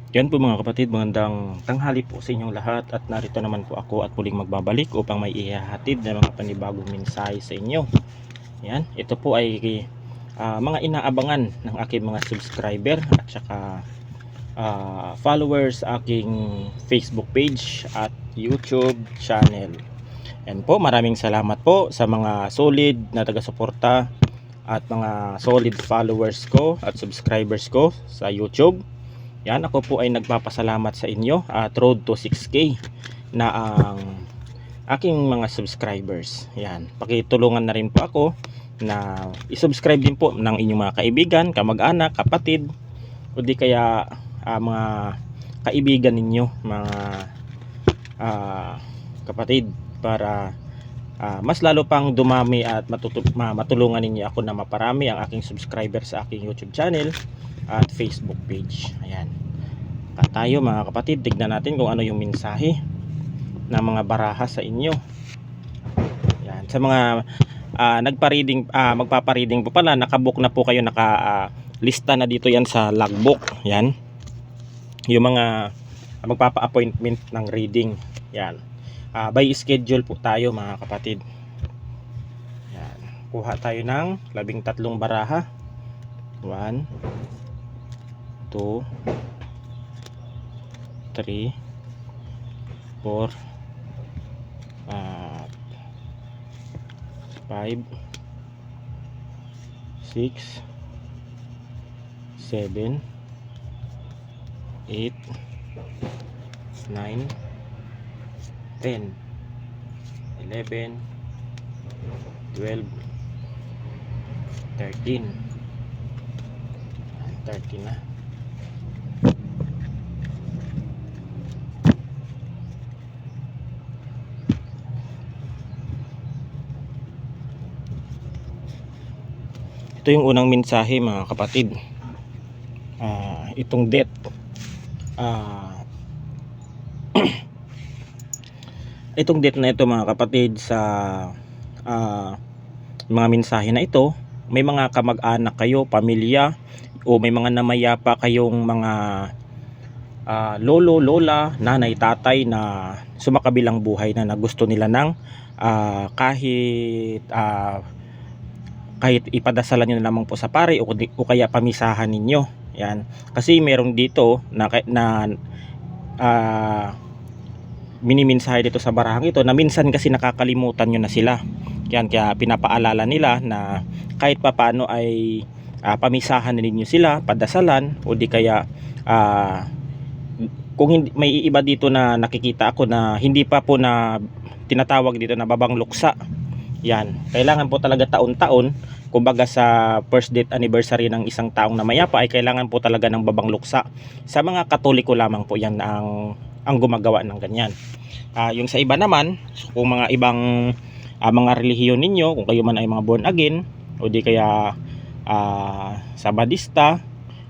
Yan po mga kapatid, magandang tanghali po sa inyong lahat at narito naman po ako at muling magbabalik upang may ihahatid na mga panibagong mensahe sa inyo. Yan, ito po ay mga inaabangan ng aking mga subscriber at saka followers sa aking Facebook page at YouTube channel. Yan po, maraming salamat po sa mga solid na taga-suporta at mga solid followers ko at subscribers ko sa YouTube. Yan, ako po ay nagpapasalamat sa inyo at road to 6K na ang aking mga subscribers. Yan, pakitulungan na rin po ako na i-subscribe din po ng inyong mga kaibigan, kamag-anak, kapatid o di kaya mga kaibigan ninyo, mga kapatid, para mas lalo pang dumami at matulungan ninyo ako na maparami ang aking subscriber sa aking YouTube channel at Facebook page. Ayan. Tayo mga kapatid, tignan natin kung ano yung mensahe ng mga baraha sa inyo. Ayan. Sa mga nagpa-reading, magpapa-reading po pala, nakabook na po kayo, lista na dito yan sa logbook. Yan. Yung mga magpapa-appointment ng reading. Yan. By schedule po tayo mga kapatid. Yan. Kuha tayo ng 13 baraha. 1 2 3 4 5 6 7 8 9 10 11 12 13 na. Ito yung unang mensahe mga kapatid. Itong death, itong death na ito mga kapatid, sa mga mensahe na ito, may mga kamag-anak kayo, pamilya, o may mga namayapa kayong mga lolo, lola, nanay, tatay na sumakabilang buhay na gusto nila ng kahit ipadasalan nyo na lamang po sa pare o kaya pamisahan ninyo. Yan. Kasi meron dito na minimensahe dito sa barahang ito na minsan kasi nakakalimutan nyo na sila. Yan, kaya pinapaalala nila na kahit papaano ay pamisahan ninyo sila, padasalan, o di kaya kung hindi, may iba dito na nakikita ako na hindi pa po na tinatawag dito na babang luksa. Yan, kailangan po talaga taon-taon, kumbaga sa first date anniversary ng isang taong namayapa ay kailangan po talaga ng babang luksa. Sa mga Katoliko lamang po yan ang gumagawa ng ganyan. Yung sa iba naman, kung mga ibang mga relihiyon ninyo, kung kayo man ay mga born again o di kaya Sabadista,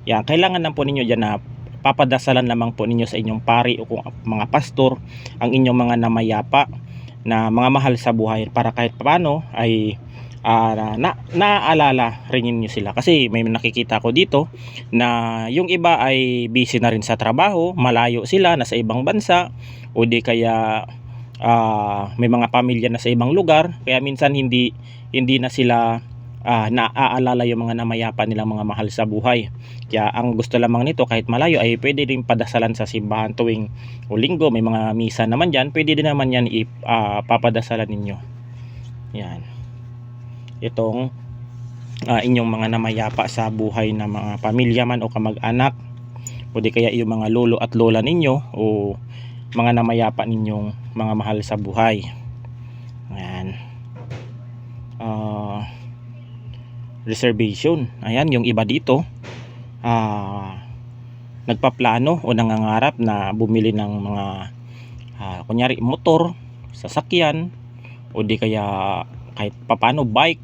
yan, kailangan lang po ninyo dyan na papadasalan lamang po ninyo sa inyong pari o kung mga pastor ang inyong mga namayapa na mga mahal sa buhay, para kahit paano ay naaalala rin niyo sila. Kasi may nakikita ko dito na yung iba ay busy na rin sa trabaho, malayo sila, nasa ibang bansa, o di kaya may mga pamilya na sa ibang lugar, kaya minsan hindi na sila naaalala yung mga namayapa nilang mga mahal sa buhay. Kaya ang gusto lamang nito, kahit malayo, ay pwede rin padasalan sa simbahan tuwing Linggo. May mga misa naman dyan, pwede din naman yan ipapadasalan ninyo. Yan, itong inyong mga namayapa sa buhay na mga pamilya man o kamag-anak, o di kaya yung mga lolo at lola ninyo o mga namayapa ninyong mga mahal sa buhay. Ayan. Reservation. Ayan, yung iba dito nagpaplano o nangangarap na bumili ng mga kunyari motor, sasakyan, o di kaya kahit papano bike,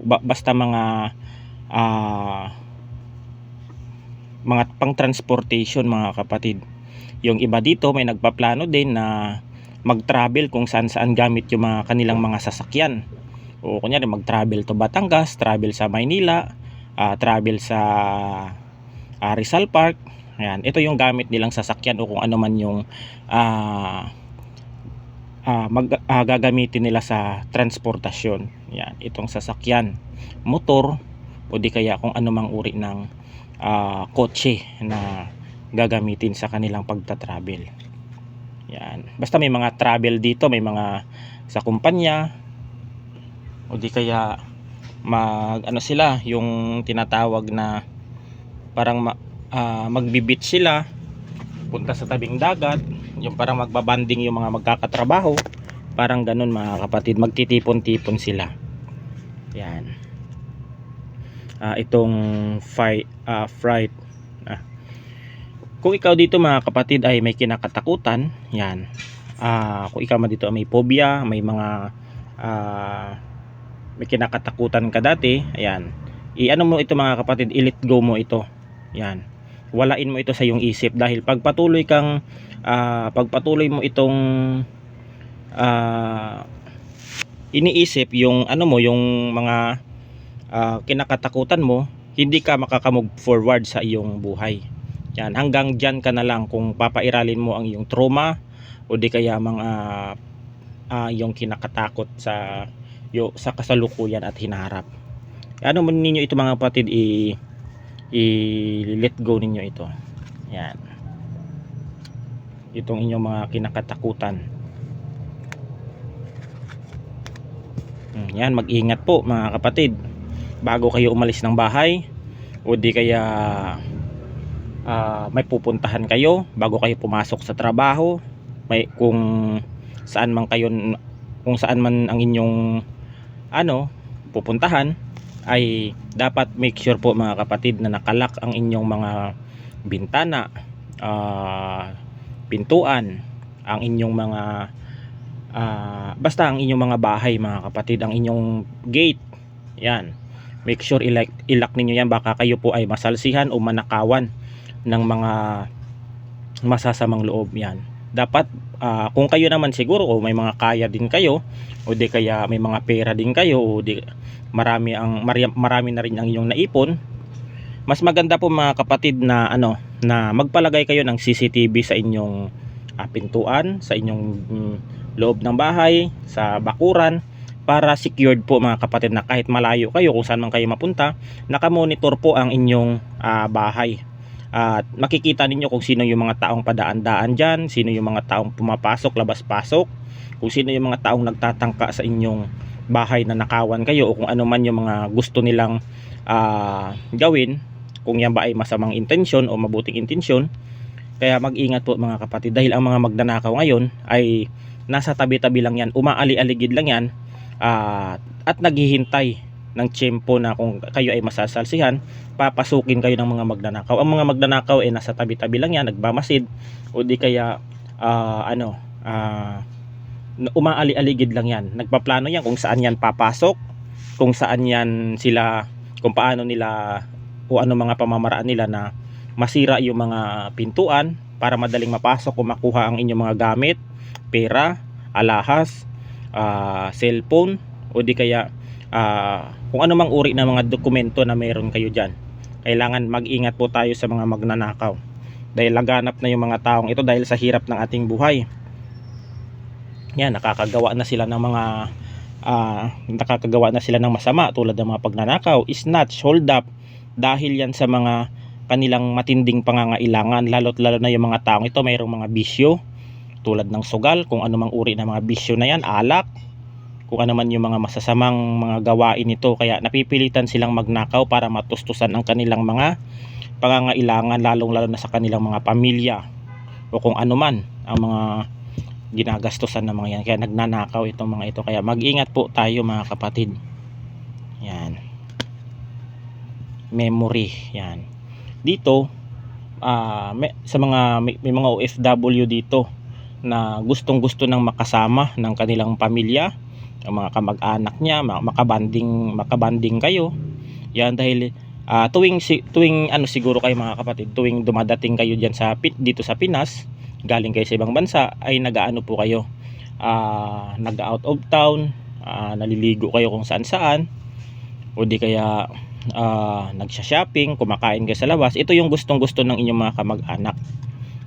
basta mga pang transportation mga kapatid. Yung iba dito may nagpaplano din na mag-travel kung saan gamit yung mga kanilang mga sasakyan. O kunyari mag-travel to Batangas, travel sa Maynila, travel sa Rizal Park, Ayan, ito yung gamit nilang sasakyan o kung ano man yung gagamitin nila sa transportasyon. Yan, itong sasakyan, motor, o di kaya kung ano mang uri ng kotse na gagamitin sa kanilang pagta-travel. Yan, basta may mga travel dito, may mga sa kumpanya, o di kaya ano sila, yung tinatawag na parang magbibit sila, punta sa tabing dagat, yung parang magbabanding yung mga magkakatrabaho, parang ganun mga kapatid, magtitipon-tipon sila. Yan, itong fright. Kung ikaw dito mga kapatid ay may kinakatakutan, yan, kung ikaw dito may phobia, may mga may kinakatakutan ka dati, ayan, i-ano mo ito mga kapatid, i-let go mo ito. Yan, walain mo ito sa iyong isip, dahil pagpatuloy mo itong iniisip yung ano mo, yung mga kinakatakutan mo, hindi ka makakamove forward sa iyong buhay. Yan, hanggang dyan ka na lang kung papairalin mo ang iyong trauma o di kaya mga yung kinakatakot sa kasalukuyan at hinaharap. Ano mo ninyo ito mga kapatid, i-let go ninyo ito. Yan, itong inyong mga kinakatakutan. Yan, mag-ingat po mga kapatid bago kayo umalis ng bahay, o di kaya may pupuntahan kayo bago kayo pumasok sa trabaho, kung saan man ang inyong pupuntahan, ay dapat make sure po mga kapatid na nakalak ang inyong mga bintana, pintuan, ang inyong mga basta ang inyong mga bahay mga kapatid, ang inyong gate. Yan, make sure ilak ninyo yan, baka kayo po ay masalsihan o manakawan ng mga masasamang loob. Yan, dapat kung kayo naman siguro o may mga kaya din kayo, o di kaya may mga pera din kayo, o di marami na rin ang inyong naipon, mas maganda po mga kapatid na na magpalagay kayo ng CCTV sa inyong pintuan, sa inyong loob ng bahay, sa bakuran, para secured po mga kapatid, na kahit malayo kayo, kung saan man kayo mapunta, nakamonitor po ang inyong bahay. At makikita ninyo kung sino yung mga taong padaan-daan dyan, sino yung mga taong pumapasok, labas-pasok, kung sino yung mga taong nagtatangka sa inyong bahay na nakawan kayo, o kung ano man yung mga gusto nilang gawin, kung yan ba ay masamang intensyon o mabuting intensyon. Kaya mag-ingat po mga kapatid, dahil ang mga magnanakaw ngayon ay nasa tabi-tabi lang yan, umaali-aligid lang yan, at naghihintay ng tiyempo na kung kayo ay masasalsihan, papasukin kayo ng mga magnanakaw. Ang mga magnanakaw ay nasa tabi-tabi lang yan, nagbamasid, o di kaya umaali-aligid lang yan, nagpaplano yan kung saan yan papasok, kung saan yan sila, kung paano nila o ano mga pamamaraan nila na masira yung mga pintuan para madaling mapasok o makuha ang inyong mga gamit, pera, alahas, cellphone, o di kaya kung ano mang uri ng mga dokumento na meron kayo dyan. Kailangan mag-ingat po tayo sa mga magnanakaw, dahil laganap na yung mga taong ito dahil sa hirap ng ating buhay. Yan, nakakagawa na sila ng masama, tulad ng mga pagnanakaw, snatch, hold up, dahil yan sa mga kanilang matinding pangangailangan. Lalo't lalo na yung mga taong ito mayroong mga bisyo, tulad ng sugal, kung ano mang uri ng mga bisyo na yan, alak, kung ano man yung mga masasamang mga gawain nito. Kaya napipilitan silang magnakaw para matustusan ang kanilang mga pangangailangan, lalong lalo na sa kanilang mga pamilya, o kung ano man ang mga ginagastusan ng mga yan. Kaya nagnanakaw itong mga ito. Kaya mag-ingat po tayo mga kapatid. Yan, memory yan dito. May mga OFW dito na gustong gusto ng makasama ng kanilang pamilya, ang mga kamag-anak niya, makabanding kayo. Yan, dahil tuwing siguro kayo mga kapatid, tuwing dumadating kayo diyan dito sa Pinas, galing kayo sa ibang bansa, ay nag-aano po kayo, nag-out of town, naliligo kayo kung saan-saan, o di kaya nagsha-shopping, kumakain kayo sa labas, ito yung gustong-gusto ng inyong mga kamag-anak,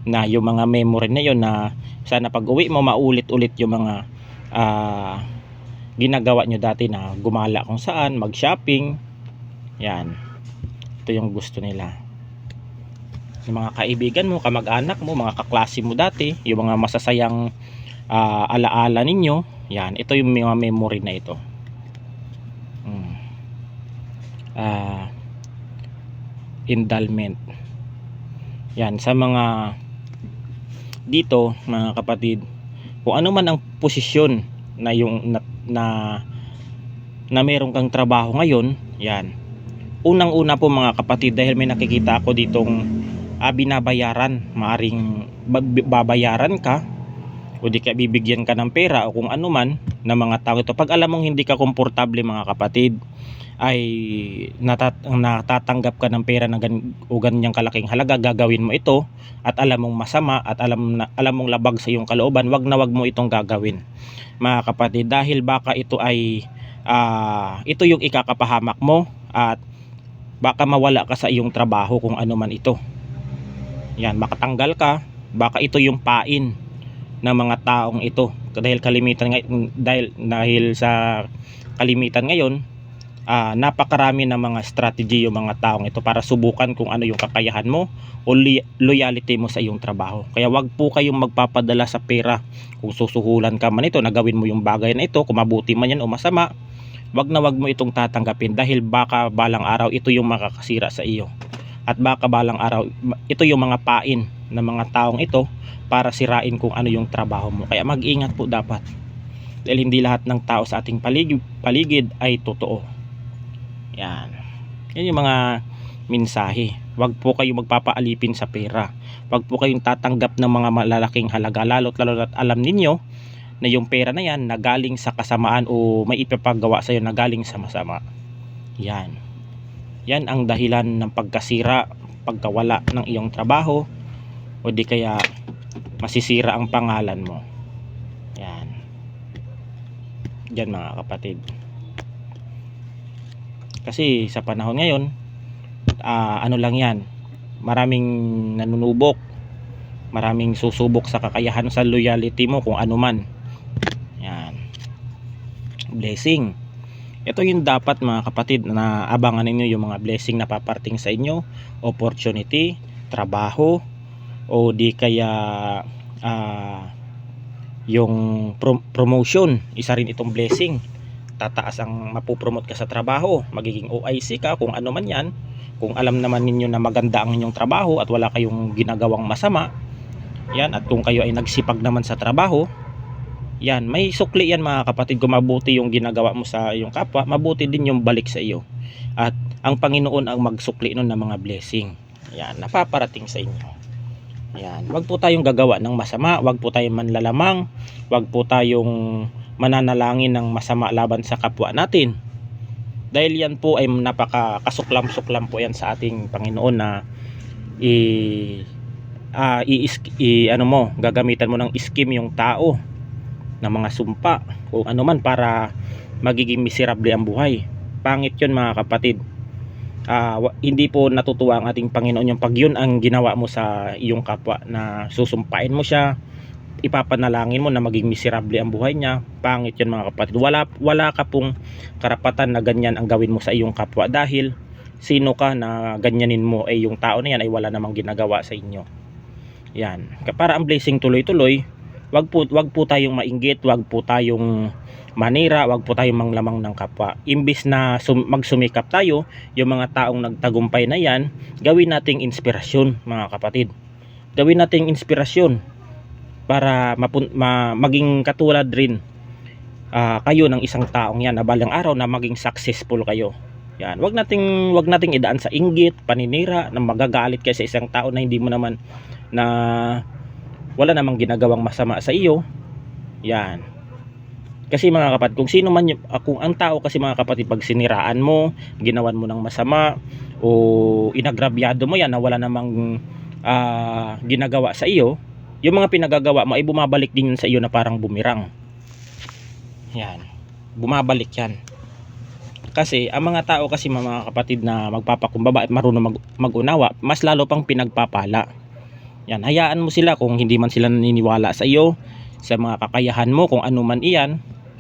na yung mga memory na yun, na sana pag-uwi mo maulit-ulit yung mga ginagawa nyo dati, na gumala kung saan, mag-shopping. Yan, ito yung gusto nila. Yung mga kaibigan mo, kamag-anak mo, mga kaklase mo dati, yung mga masasayang alaala ninyo, yan, ito yung mga memory na ito. Endowment. Yan, sa mga dito mga kapatid, kung ano man ang posisyon na yung na meron kang trabaho ngayon, yan, unang-una po mga kapatid, dahil may nakikita ako ditong binabayaran, maaring babayaran ka o di kaya bibigyan ka ng pera o kung ano man ng mga tao ito. Pag alam mong hindi ka komportable mga kapatid, ay natatanggap ka ng pera na o ganyang kalaking halaga, gagawin mo ito at alam mong masama at alam mong labag sa iyong kalooban, wag na wag mo itong gagawin mga kapatid, dahil baka ito ay ito yung ikakapahamak mo at baka mawala ka sa iyong trabaho kung ano man ito. Yan, makatanggal ka, baka ito yung pain ng mga taong ito, dahil sa kalimitan ngayon, napakarami ng mga strategy yung mga taong ito para subukan kung ano yung kakayahan mo o loyalty mo sa iyong trabaho. Kaya wag po kayong magpapadala sa pera. Kung susuhulan ka man ito na gawin mo yung bagay na ito, kung mabuti man yan o masama, wag na wag mo itong tatanggapin, dahil baka balang araw ito yung makakasira sa iyo, at baka balang araw ito yung mga pain ng mga taong ito para sirain kung ano yung trabaho mo. Kaya mag-ingat po dapat, dahil hindi lahat ng tao sa ating paligid ay totoo. Yan, yan yung mga mensahe. Wag po kayo magpapaalipin sa pera, wag po kayong tatanggap ng mga malalaking halaga, lalo at alam ninyo na yung pera na yan na galing sa kasamaan o may ipapagawa sa iyo na galing sa masama. Yan, yan ang dahilan ng pagkasira, pagkawala ng iyong trabaho, o di kaya masisira ang pangalan mo. Yan, yan mga kapatid. Kasi sa panahon ngayon, ano lang yan, maraming nanunubok, maraming susubok sa kakayahan, sa loyalty mo kung ano man. Yan, blessing. Ito yung dapat mga kapatid, na abangan ninyo yung mga blessing na paparting sa inyo, opportunity, trabaho, o di kaya yung promotion, isa rin itong blessing. Tataas ang mapupromote ka sa trabaho, magiging OIC ka, kung ano man yan. Kung alam naman ninyo na maganda ang inyong trabaho at wala kayong ginagawang masama, yan, at kung kayo ay nagsipag naman sa trabaho, yan, may sukli yan mga kapatid. Kung mabuti yung ginagawa mo sa iyong kapwa, mabuti din yung balik sa iyo, at ang Panginoon ang magsukli nun ng mga blessing, yan, napaparating sa inyo. Yan, wag po tayong gagawa ng masama, wag po tayong manlalamang, wag po tayong mananalangin ng masama laban sa kapwa natin, dahil yan po ay napakasuklam-suklam po yan sa ating Panginoon, na gagamitan mo ng scheme yung tao ng mga sumpa o ano man para magiging miserable ang buhay. Pangit yun mga kapatid. Hindi po natutuwa ang ating Panginoon yung pag yun ang ginawa mo sa iyong kapwa, na susumpain mo siya, ipapanalangin mo na maging miserable ang buhay niya. Pangit yun mga kapatid. Wala ka pong karapatan na ganyan ang gawin mo sa iyong kapwa, dahil sino ka na ganyanin mo? Yung tao na yan ay wala namang ginagawa sa inyo. Yan, para ang blessing tuloy-tuloy, wag po tayong mainggit, wag po tayong manira, wag po tayong manglamang ng kapwa. Imbis na magsumikap tayo, yung mga taong nagtagumpay na yan, gawin nating inspirasyon mga kapatid. Gawin nating inspirasyon para maging katulad rin kayo ng isang taong yan, na balang araw na maging successful kayo. Yan, wag nating idaan sa inggit, paninira, na magagalit kayo sa isang tao na hindi mo naman, na wala namang ginagawang masama sa iyo. Yan, kasi mga kapatid, kung sino man kung ang tao kasi mga kapatid, pag siniraan mo, ginawan mo ng masama, o inagrabyado mo yan na wala namang ginagawa sa iyo, yung mga pinagagawa mo ay bumabalik din yun sa iyo na parang bumirang. Yan, bumabalik yan. Kasi ang mga tao kasi mga kapatid na magpapakumbaba at marunong mag-unawa, mas lalo pang pinagpapala. Yan, hayaan mo sila kung hindi man sila naniniwala sa iyo, sa mga kakayahan mo, kung ano man iyan.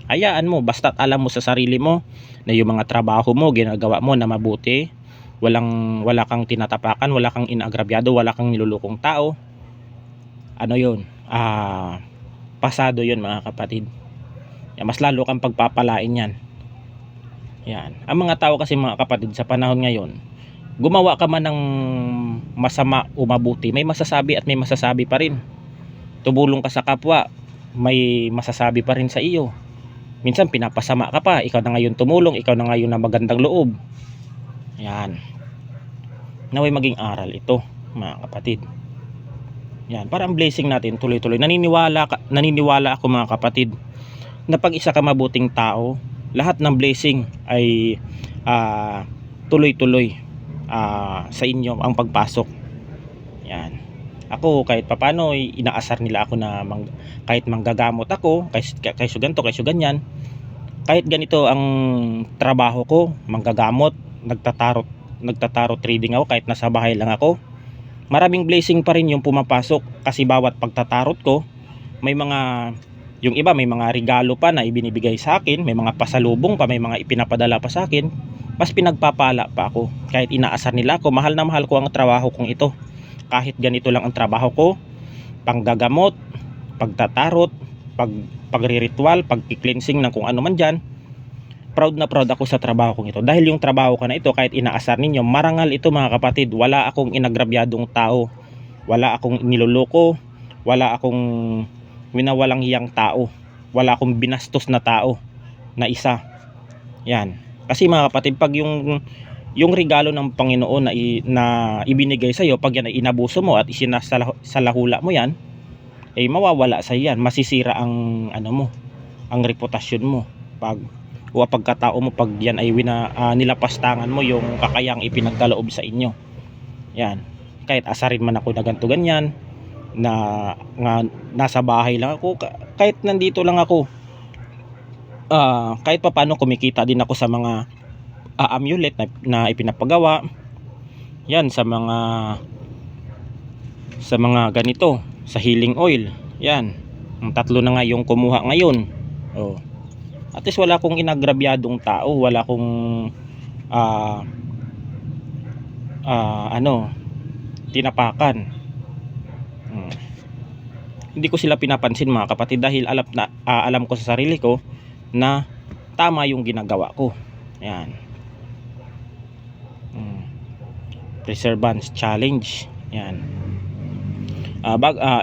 Hayaan mo, basta't alam mo sa sarili mo na yung mga trabaho mo, ginagawa mo na mabuti. Wala kang tinatapakan, wala kang inaagrabyado, wala kang nilulukong tao. Ano yun? Pasado yun mga kapatid. Yan, mas lalo kang pagpapalain yan. Yan. Ang mga tao kasi mga kapatid sa panahon ngayon, gumawa ka man ng masama o mabuti, may masasabi at may masasabi pa rin. Tumulong ka sa kapwa, may masasabi pa rin sa iyo. Minsan pinapasama ka pa, ikaw na ngayon tumulong, ikaw na ngayon na magandang loob. Yan. Naway maging aral ito mga kapatid. Yan, para ang blessing natin tuloy-tuloy. Naniniwala ako mga kapatid na pag isa ka mabuting tao, lahat ng blessing ay tuloy-tuloy sa inyo ang pagpasok. Yan. Ako kahit papano inaasar nila ako na kahit manggagamot ako, kaysa ganito, kaysa ganyan. Kahit ganito ang trabaho ko, manggagamot, nagtatarot trading ako kahit nasa bahay lang ako. Maraming blessing pa rin yung pumapasok kasi bawat pagtatarot ko, may mga yung iba may mga regalo pa na ibinibigay sa akin, may mga pasalubong pa, may mga ipinapadala pa sa akin. Mas pinagpapala pa ako kahit inaasar nila ako. Mahal na mahal ko ang trabaho kong ito. Kahit ganito lang ang trabaho ko, panggagamot, pagtatarot, pagriritual, pagki-cleansing ng kung ano man dyan. Proud na proud ako sa trabaho kong ito. Dahil yung trabaho ko na ito, kahit inaasar ninyo, marangal ito mga kapatid. Wala akong inagrabyadong tao. Wala akong niloloko. Wala akong winawalang hiyang tao. Wala akong binastos na tao na isa. Yan. Kasi mga kapatid, pag yung regalo ng Panginoon na ibinigay sa iyo, pag yan ay inabuso mo at isinasalahuла mo yan, ay mawawala sa yan. Masisira ang mo, ang reputasyon mo. Pagkatao mo, pag yan ay nilapastangan mo yung kakayang ipinagkaloob sa inyo. Yan. Kahit asarin man ako na ganito ganyan, na nasa bahay lang ako, kahit nandito lang ako, kahit papaano kumikita din ako sa mga amulet na ipinapagawa. Yan, sa mga ganito, sa healing oil. Yan, ang 3 na nga yung kumuha ngayon. At least wala akong inagrabyadong tao, wala akong tinapakan. Hindi ko sila pinapansin mga kapatid dahil alam ko sa sarili ko na tama yung ginagawa ko. Yan. Perseverance challenge. Yan.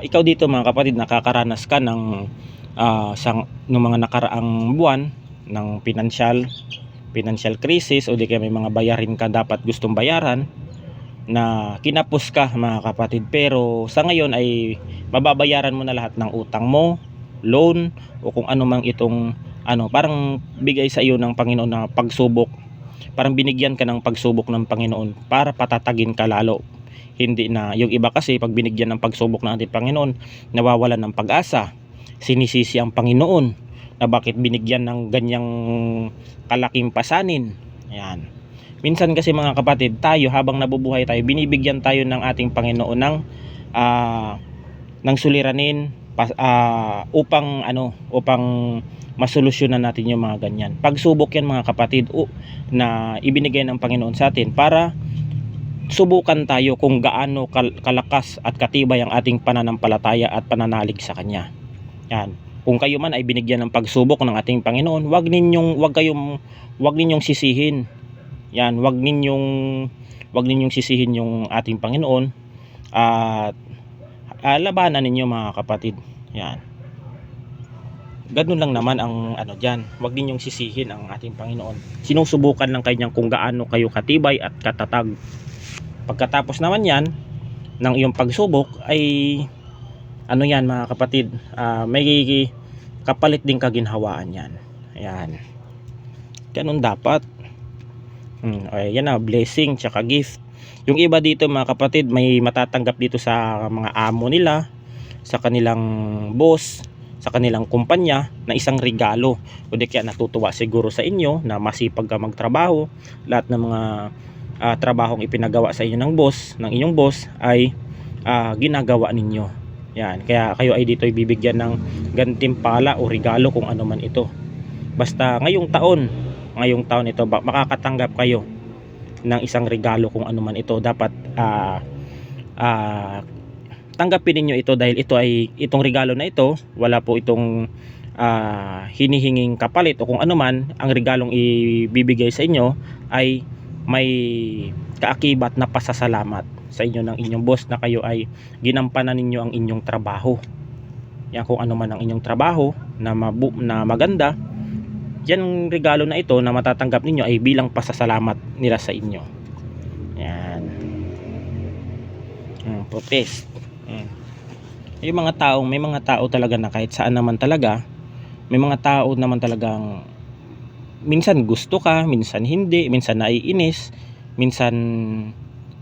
Ikaw dito mga kapatid, nakakaranas ka ng mga nakaraang buwan ng financial crisis, o di kaya may mga bayarin ka dapat gustong bayaran na kinapos ka mga kapatid, pero sa ngayon ay mababayaran mo na lahat ng utang mo, loan, o kung ano mang itong parang bigay sa iyo ng Panginoon na pagsubok. Parang binigyan ka ng pagsubok ng Panginoon para patatagin ka lalo. Hindi na yung iba kasi pag binigyan ng pagsubok ng ating Panginoon, nawawalan ng pag-asa. Sinisisi ang Panginoon na bakit binigyan ng ganyang kalaking pasanin. Ayan. Minsan kasi mga kapatid, tayo habang nabubuhay tayo, binibigyan tayo ng ating Panginoon ng suliranin upang masolusyonan natin yung mga ganyan. Pagsubok yan mga kapatid na ibinigay ng Panginoon sa atin para subukan tayo kung gaano kalakas at katibay ang ating pananampalataya at pananalig sa Kanya. Yan. Kung kayo man ay binigyan ng pagsubok ng ating Panginoon, wag ninyong sisihin. Yan, wag ninyong sisihin yung ating Panginoon at labanan ninyo mga kapatid. Yan. Ganun lang naman ang diyan. Wag ninyong sisihin ang ating Panginoon. Sinusubukan lang kanyang kung gaano kayo katibay at katatag. Pagkatapos naman yan ng iyong pagsubok ay yan mga kapatid, may kapalit din kaginhawaan yan. Ayan. Ganun dapat. Yan na, blessing tsaka gift. Yung iba dito mga kapatid, may matatanggap dito sa mga amo nila, sa kanilang boss, sa kanilang kumpanya na isang regalo, o di kaya natutuwa siguro sa inyo na masipag ka magtrabaho. Lahat ng mga trabahong ipinagawa sa inyo ng inyong boss ay ginagawa ninyo. Yan, kaya kayo ay dito ibibigyan ng gantimpala o regalo kung ano man ito. Basta ngayong taon ito makakatanggap kayo ng isang regalo kung ano man ito. Dapat tanggapin niyo ito dahil itong regalo na ito, wala po itong hinihinging kapalit o kung ano man. Ang regalong ibibigay sa inyo ay may kaakibat na pasasalamat sa inyo ng inyong boss na kayo ay ginampanan ninyo ang inyong trabaho. Yan, kung ano man ang inyong trabaho na maganda, yan regalo na ito na matatanggap ninyo ay bilang pasasalamat nila sa inyo. Yan. Protest. May mga tao talaga na kahit saan naman talaga, may mga tao naman talagang minsan gusto ka, minsan hindi, minsan naiinis, minsan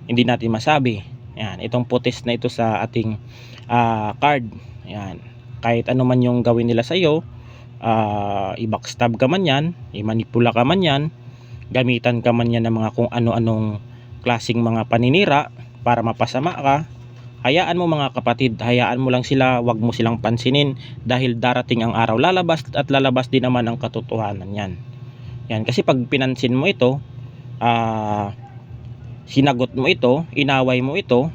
hindi natin masabi. Yan, itong protest na ito sa ating card. Yan, kahit ano man yung gawin nila sa iyo, i-backstab ka man yan, i-manipula ka man yan, gamitan ka man yan ng mga kung ano-anong klaseng mga paninira para mapasama ka, hayaan mo mga kapatid, hayaan mo lang sila, wag mo silang pansinin dahil darating ang araw, lalabas din naman ang katotohanan yan. Yan, kasi pag pinansin mo ito, sinagot mo ito, inaway mo ito,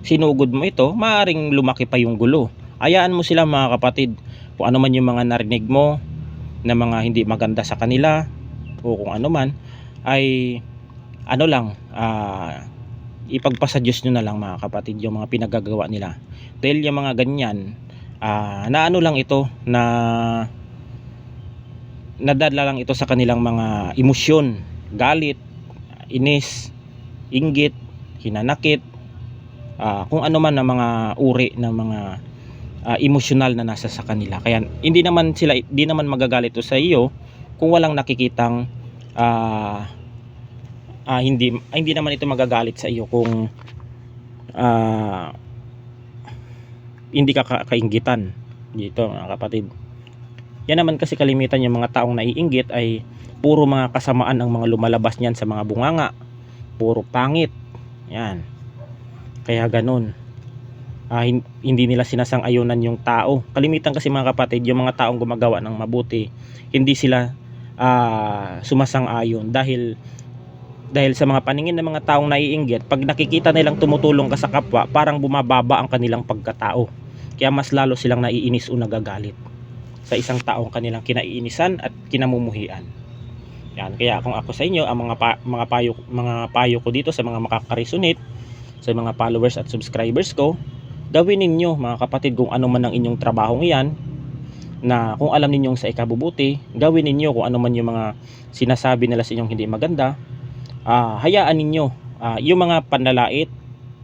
sinugod mo ito, maaaring lumaki pa yung gulo. Hayaan mo sila mga kapatid, kung ano man yung mga narinig mo na mga hindi maganda sa kanila o kung ano man, ay ano lang, ipagpasa Diyos nyo na lang mga kapatid yung mga pinagagawa nila. Dahil yung mga ganyan, na ano lang ito, na nadadala lang ito sa kanilang mga emosyon, galit, inis, inggit, hinanakit, kung ano man na mga uri ng mga emosyonal na nasa sa kanila. Kaya hindi naman magagalit ito sa iyo kung walang nakikitang hindi naman ito magagalit sa iyo kung hindi ka kainggitan dito mga kapatid. Yan naman kasi kalimitan yung mga taong naiinggit ay puro mga kasamaan ang mga lumalabas niyan sa mga bunganga, puro pangit. Yan, kaya ganun. Hindi nila sinasang-ayunan yung tao. Kalimitan kasi mga kapatid, yung mga taong gumagawa ng mabuti, hindi sila sumasang-ayon dahil sa mga paningin ng mga taong naiinggit. Pag nakikita nilang tumutulong ka sa kapwa, parang bumababa ang kanilang pagkatao. Kaya mas lalo silang naiinis o nagagalit sa isang taong kanilang kinaiinisan at kinamumuhian. Yan, kaya kung ako sa inyo, ang mga payo ko dito sa mga makakaresonate, sa mga followers at subscribers ko, gawin ninyo mga kapatid kung ano man ang inyong trabahong iyan, na kung alam ninyong sa ikabubuti, gawin ninyo kung ano man yung mga sinasabi nila sa inyong hindi maganda. Hayaan ninyo yung mga panlalait,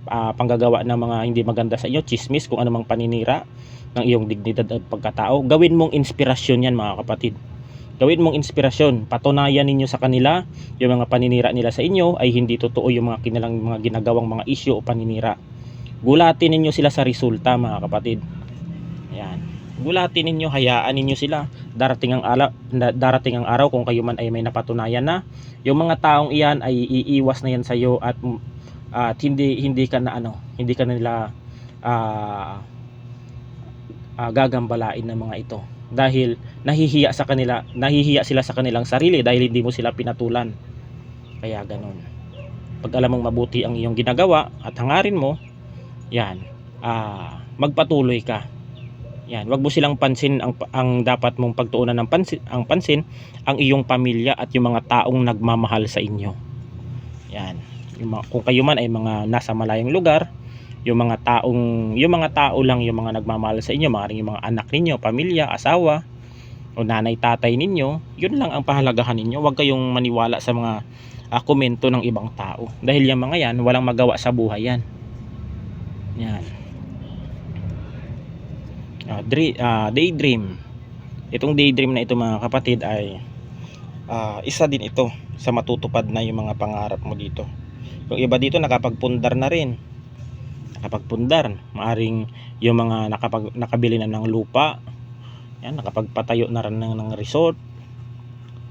panggagawa ng mga hindi maganda sa inyo, chismis, kung anumang paninira ng iyong dignidad at pagkatao. Gawin mong inspirasyon yan mga kapatid. Gawin mong inspirasyon. Patunayan ninyo sa kanila yung mga paninira nila sa inyo ay hindi totoo yung mga kanilang mga ginagawang mga isyu o paninira. Gulatin ninyo sila sa resulta mga kapatid. Yan. Gulatin ninyo, hayaan ninyo sila. Darating ang araw kung kayo man ay may napatunayan na yung mga taong iyan ay iiwas na yan sa iyo at hindi ka na nila gagambalain ng mga ito dahil nahihiya sila sa kanilang sarili dahil hindi mo sila pinatulan. Kaya ganun. Pag alam mong mabuti ang iyong ginagawa at hangarin mo, yan, magpatuloy ka. Yan, wag mo silang pansin. Ang dapat mong pagtuunan ng pansin ang iyong pamilya at yung mga taong nagmamahal sa inyo. Yan, kung kayo man ay mga nasa malayong lugar, yung mga tao lang yung mga nagmamahal sa inyo, maaaring yung mga anak ninyo, pamilya, asawa o nanay, tatay ninyo, yun lang ang pahalagahan ninyo. Huwag kayong maniwala sa mga komento ng ibang tao dahil yung mga yan walang magawa sa buhay yan. Yan. Daydream. Itong daydream na ito mga kapatid ay isa din ito sa matutupad na yung mga pangarap mo dito. Yung iba dito nakapagpundar na rin. Maaring yung mga nakabili na ng lupa, Yan, nakapagpatayo na rin ng resort.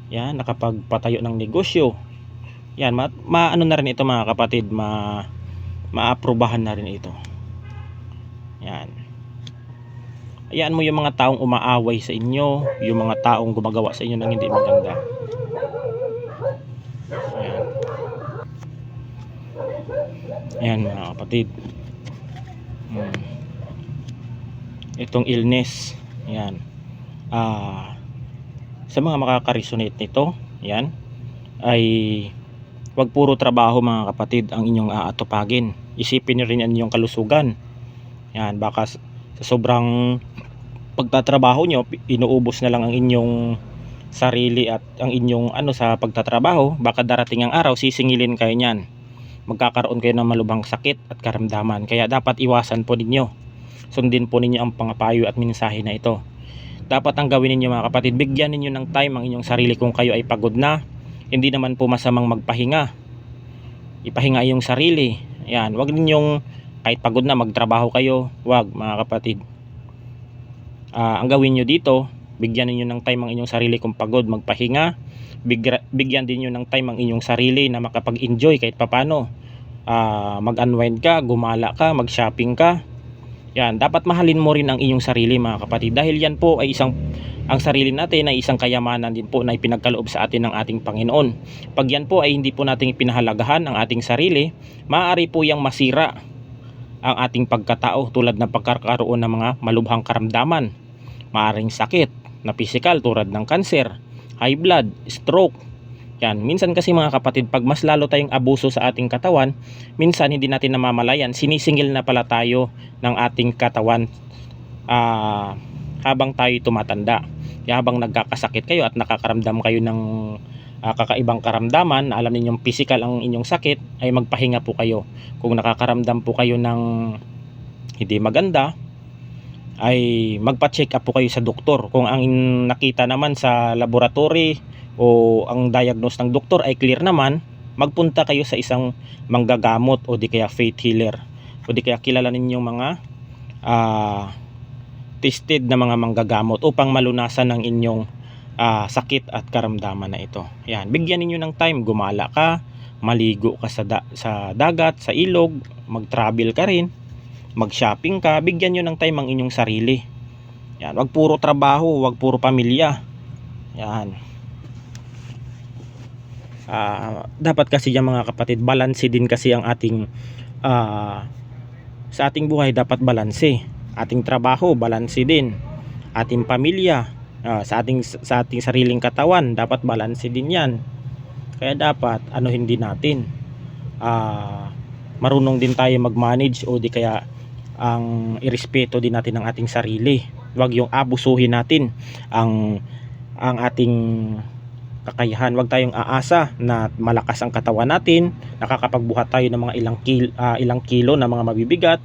Yan, nakapagpatayo ng negosyo. Yan, maano na rin ito mga kapatid, maaprubahan na rin ito. Yan. Ayan mo yung mga taong umaaway sa inyo, yung mga taong gumagawa sa inyo ng hindi maganda. Ayan. Ayan mga kapatid. Itong illness, ayan. Sa mga makaka-resonate nito, ayan, ay wag puro trabaho mga kapatid ang inyong aatupagin. Isipin niyo rin ang inyong kalusugan. Ayan, baka sa sobrang pagtatrabaho nyo, inuubos na lang ang inyong sarili at ang inyong sa pagtatrabaho. Baka darating ang araw, sisingilin kayo niyan. Magkakaroon kayo ng malubhang sakit at karamdaman. Kaya dapat iwasan po ninyo. Sundin po ninyo ang pangapayo at mensahe na ito. Dapat ang gawin ninyo mga kapatid, bigyan ninyo ng time ang inyong sarili kung kayo ay pagod na. Hindi naman po masamang magpahinga. Ipahinga iyong sarili. Ayan, wag ninyong kahit pagod na magtrabaho kayo. Wag mga kapatid. Ang gawin nyo dito, bigyan niyo ng time ang inyong sarili kung pagod, magpahinga. Bigyan din niyo ng time ang inyong sarili na makapag-enjoy kahit papano. Mag-unwind ka, gumala ka, mag-shopping ka. Yan, dapat mahalin mo rin ang inyong sarili mga kapatid, dahil yan po ay ang sarili natin ay isang kayamanan din po na ipinagkaloob sa atin ng ating Panginoon. Pag yan po ay hindi po natin ipinahalagahan ang ating sarili, maaari po yang masira ang ating pagkatao, tulad ng pagkakaroon ng mga malubhang karamdaman, maaring sakit na pisikal tulad ng cancer, high blood, stroke. Yan, minsan kasi mga kapatid, pag mas lalo tayong abuso sa ating katawan, minsan hindi natin namamalayan, sinisingil na pala tayo ng ating katawan habang tayo tumatanda. Kaya habang nagkakasakit kayo at nakakaramdam kayo ng kakaibang karamdaman, na alam ninyong physical ang inyong sakit, ay magpahinga po kayo. Kung nakakaramdam po kayo ng hindi maganda, ay magpa-check up po kayo sa doktor. Kung ang nakita naman sa laboratory o ang diagnose ng doktor ay clear naman, magpunta kayo sa isang manggagamot o di kaya faith healer, o di kaya kilala ninyong mga tested na mga manggagamot upang malunasan ng inyong sakit at karamdaman na ito. Yan, bigyan niyo ng time, gumala ka, maligo ka sa dagat, sa ilog, mag-travel ka rin, mag-shopping ka. Bigyan niyo ng time ang inyong sarili. Yan, wag puro trabaho, wag puro pamilya. Yan. Dapat kasi yung mga kapatid, balanse din kasi ang ating sa ating buhay, dapat balanse. Ating trabaho, balanse din. Ating pamilya, sa ating sariling katawan, dapat balanse din yan. Kaya dapat hindi natin marunong din tayo mag-manage, o di kaya ang irespeto din natin ang ating sarili. Huwag yung abusuhin natin ang ating kakayahan. Huwag tayong aasa na malakas ang katawan natin, nakakapagbuhat tayo ng mga ilang kilo na mga mabibigat.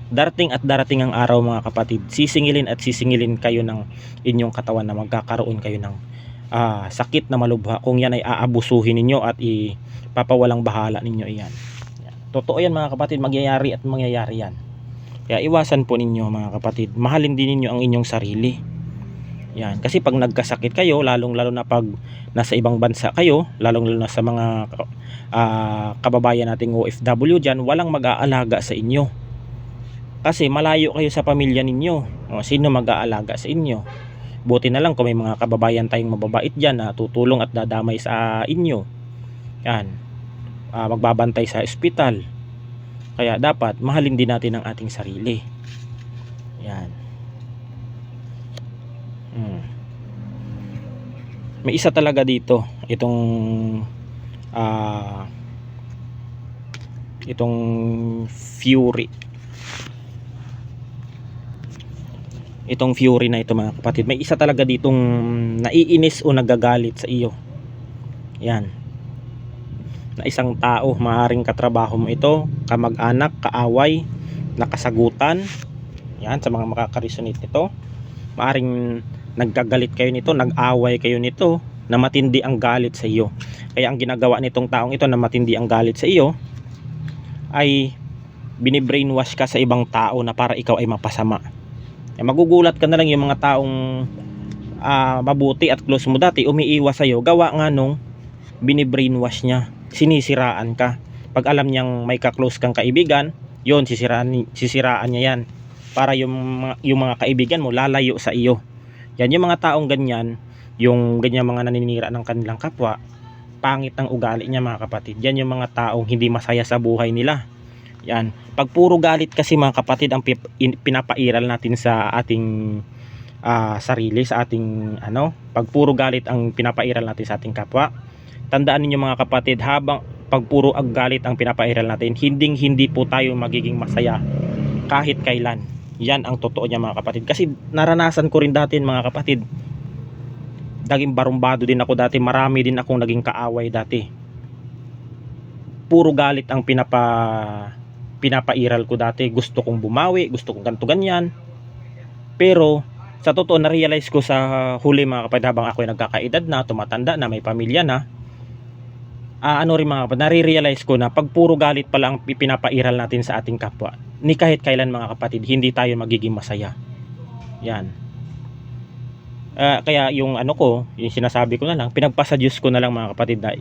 Darating at darating ang araw mga kapatid, sisingilin at sisingilin kayo ng inyong katawan na magkakaroon kayo ng sakit na malubha kung yan ay aabusuhin ninyo at ipapawalang bahala ninyo iyan. Totoo yan mga kapatid, mangyayari at mangyayari yan. Kaya iwasan po ninyo mga kapatid, mahalin din ninyo ang inyong sarili. Yan, kasi pag nagkasakit kayo, lalong lalo na pag nasa ibang bansa kayo, lalong lalo na sa mga kababayan nating OFW dyan, walang mag-aalaga sa inyo. Kasi malayo kayo sa pamilya ninyo. Sino mag-aalaga sa inyo? Buti na lang kung may mga kababayan tayong mababait dyan na tutulong at dadamay sa inyo. Yan. Magbabantay sa ospital. Kaya dapat mahalin din natin ang ating sarili. Yan. May isa talaga dito, itong Fury. Itong Fury na ito mga kapatid, may isa talaga ditong naiinis o nagagalit sa iyo. Yan, na isang tao, maaaring katrabaho mo ito, kamag-anak, kaaway, nakasagutan. Yan, sa mga makaka-resonate nito, maaaring nagkagalit kayo nito, nag-away kayo nito, na matindi ang galit sa iyo. Kaya ang ginagawa nitong taong ito na matindi ang galit sa iyo ay binibrainwash ka sa ibang tao na para ikaw ay mapasama. Magugulat ka na lang yung mga taong mabuti at close mo dati, umiiwas sa'yo, gawa nga nung binibrainwash niya, sinisiraan ka. Pag alam niyang may ka-close kang kaibigan, yon sisiraan niya yan para yung mga kaibigan mo lalayo sa iyo. Yan yung mga taong ganyan, yung ganyan mga naninira ng kanilang kapwa, pangit ang ugali niya mga kapatid. Yan yung mga taong hindi masaya sa buhay nila. Yan, pag puro galit kasi mga kapatid ang pinapairal natin sa ating sarili, sa ating pag puro galit ang pinapairal natin sa ating kapwa, tandaan niyo mga kapatid, habang pag puro galit ang pinapairal natin, hindi po tayo magiging masaya kahit kailan. Yan ang totoo niya mga kapatid, kasi naranasan ko rin dati mga kapatid. Naging barumbado din ako dati, marami din akong naging kaaway dati. Puro galit ang pinapairal ko dati. Gusto kong bumawi, gusto kong ganto ganyan. Pero sa totoo, na-realize ko sa huli mga kapatid, habang ako ay nagkakaedad na, tumatanda na, may pamilya na, rin mga kapatid, nare-realize ko na pag puro galit pala ang pinapairal natin sa ating kapwa, ni kahit kailan mga kapatid, hindi tayo magiging masaya. Yan. Kaya yung yung sinasabi ko na lang, pinagpasa Diyos ko na lang mga kapatid, na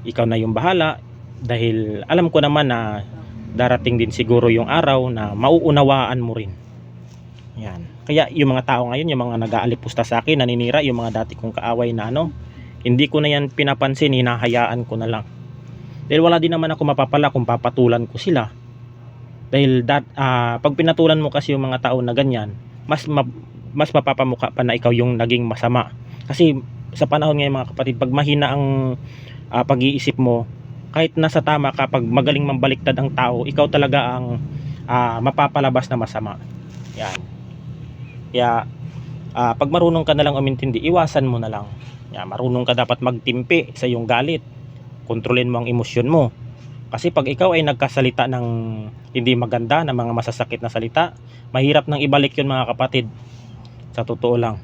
ikaw na yung bahala, dahil alam ko naman na darating din siguro yung araw na mauunawaan mo rin. Yan. Kaya yung mga tao ngayon, yung mga nag-aalipusta sa akin, naninira, yung mga dati kong kaaway na hindi ko na yan pinapansin, hinahayaan ko na lang. Dahil wala din naman ako mapapala kung papatulan ko sila. Dahil pag pinatulan mo kasi yung mga tao na ganyan, mas mapapamukha pa na ikaw yung naging masama. Kasi sa panahon ngayon mga kapatid, pag mahina ang pag-iisip mo, kahit nasa tama ka, pag magaling mambaliktad ang tao, ikaw talaga ang mapapalabas na masama. Yan. Kaya pag marunong ka na lang umintindi, iwasan mo na lang. Yan, marunong ka dapat magtimpi sa iyong galit. Kontrolin mo ang emosyon mo. Kasi pag ikaw ay nagkasalita ng hindi maganda, ng mga masasakit na salita, mahirap nang ibalik yun mga kapatid. Sa totoo lang.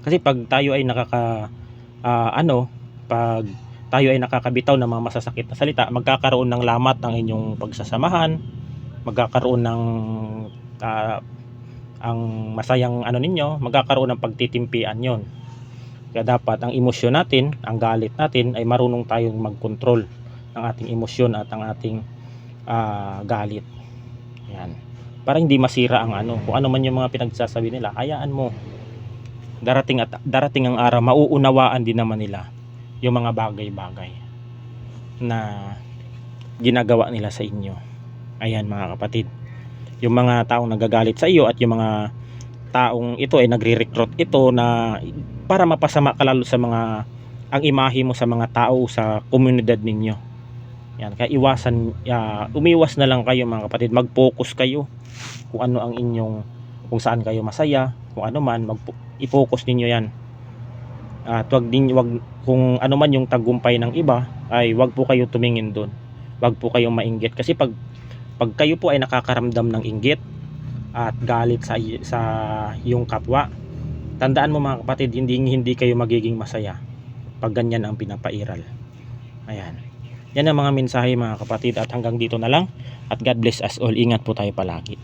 Kasi pag tayo ay pag tayo ay nakakabitaw ng mga masasakit na salita, magkakaroon ng lamat ng inyong pagsasamahan, magkakaroon ng ang masayang ninyo, magkakaroon ng pagtitimpian yon. Kaya dapat ang emosyon natin, ang galit natin, ay marunong tayong magkontrol ng ating emosyon at ang ating galit. Yan. Para hindi masira ang kung ano man yung mga pinagsasabi nila, hayaan mo. Darating ang araw, mauunawaan din naman nila yung mga bagay-bagay na ginagawa nila sa inyo. Ayan mga kapatid, yung mga taong nagagalit sa iyo at yung mga taong ito ay nagre-recruit ito na para mapasama ka lalo sa ang imahe mo sa mga tao sa komunidad ninyo. Yan, kaya umiwas na lang kayo mga kapatid, mag-focus kayo kung ano ang kung saan kayo masaya, kung ano man, i-focus ninyo yan. At wag kung ano man yung tagumpay ng iba, ay wag po kayo tumingin doon. Wag po kayong mainggit, kasi pag kayo po ay nakakaramdam ng inggit at galit sa yung kapwa, tandaan mo mga kapatid, hindi kayo magiging masaya pag ganyan ang pinapairal. Ayan. Yan ang mga mensahe mga kapatid, at hanggang dito na lang, at God bless us all. Ingat po tayo palagi.